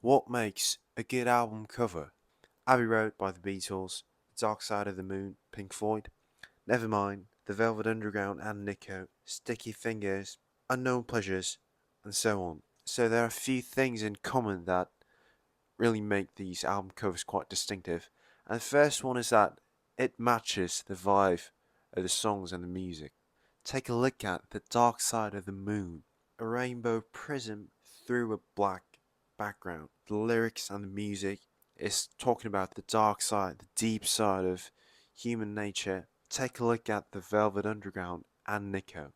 What makes a good album cover? Abbey Road by the Beatles, Dark Side of the Moon, Pink Floyd, Nevermind, The Velvet Underground and Nico, Sticky Fingers, Unknown Pleasures, and so on. So there are a few things in common that really make these album covers quite distinctive. And the first one is that it matches the vibe of the songs and the music. Take a look at The Dark Side of the Moon, a rainbow prism through a black background. The lyrics and the music is talking about the dark side, the deep side of human nature. Take a look at The Velvet Underground and Nico.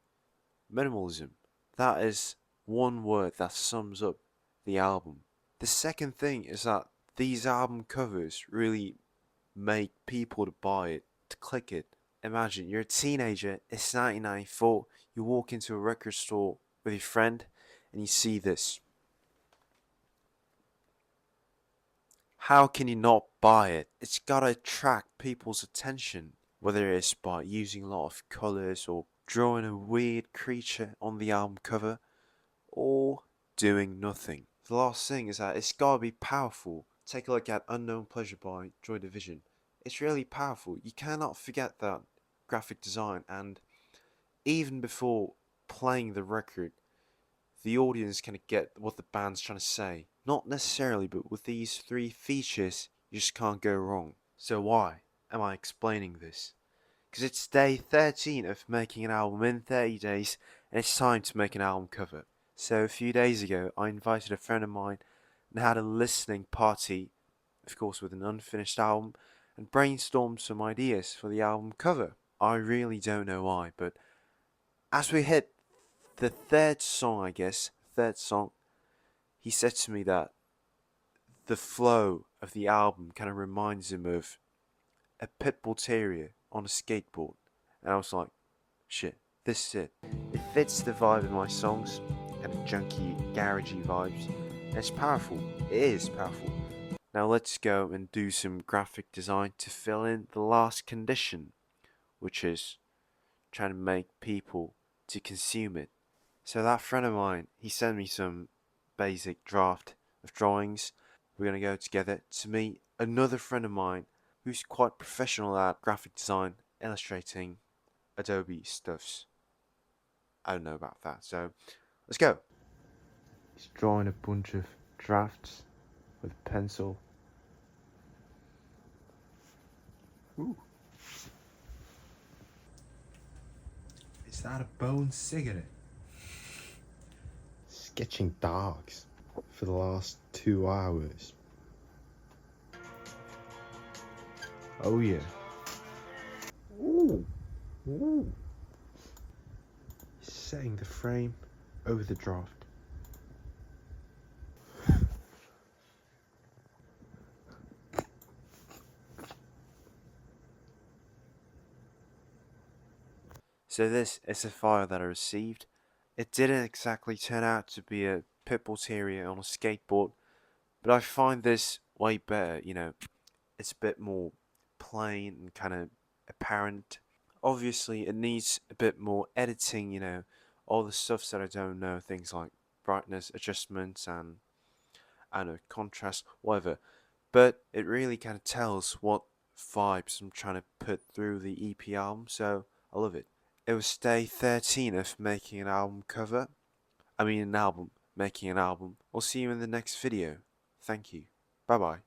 Minimalism. That is one word that sums up the album. The second thing is that these album covers really make people to buy it, to click it. Imagine you're a teenager, it's 1994, you walk into a record store with your friend and you see this. How can you not buy it? It's gotta attract people's attention, whether it's by using a lot of colours or drawing a weird creature on the album cover or doing nothing. The last thing is that it's gotta be powerful. Take a look at Unknown Pleasure by Joy Division. It's really powerful. You cannot forget that graphic design, and even before playing the record, the audience can get what the band's trying to say. Not necessarily, but with these three features, you just can't go wrong. So why am I explaining this? Because it's day 13 of making an album in 30 days, and it's time to make an album cover. So a few days ago, I invited a friend of mine and had a listening party, of course with an unfinished album, and brainstormed some ideas for the album cover. I really don't know why, but as we hit the third song, he said to me that the flow of the album kind of reminds him of a pit bull terrier on a skateboard. And I was like, shit, this is it. It fits the vibe of my songs, kind of junky, garagey vibes. And it's powerful. It is powerful. Now let's go and do some graphic design to fill in the last condition, which is trying to make people to consume it. So that friend of mine, he sent me some basic draft of drawings. We're going to go together to meet another friend of mine who's quite professional at graphic design, illustrating Adobe stuffs. I don't know about that, so let's go. He's drawing a bunch of drafts with a pencil. Ooh. Is that a bone cigarette? Sketching dogs for the last 2 hours. Oh yeah. Ooh. Ooh. Setting the frame over the draft. So this is a file that I received. It didn't exactly turn out to be a pit bull terrier on a skateboard, but I find this way better, it's a bit more plain and kind of apparent. Obviously it needs a bit more editing, all the stuff that I don't know, things like brightness adjustments and I don't know, contrast, whatever. But it really kind of tells what vibes I'm trying to put through the EP album, so I love it. It was day 13 of making an album cover. Making an album. We'll see you in the next video. Thank you. Bye bye.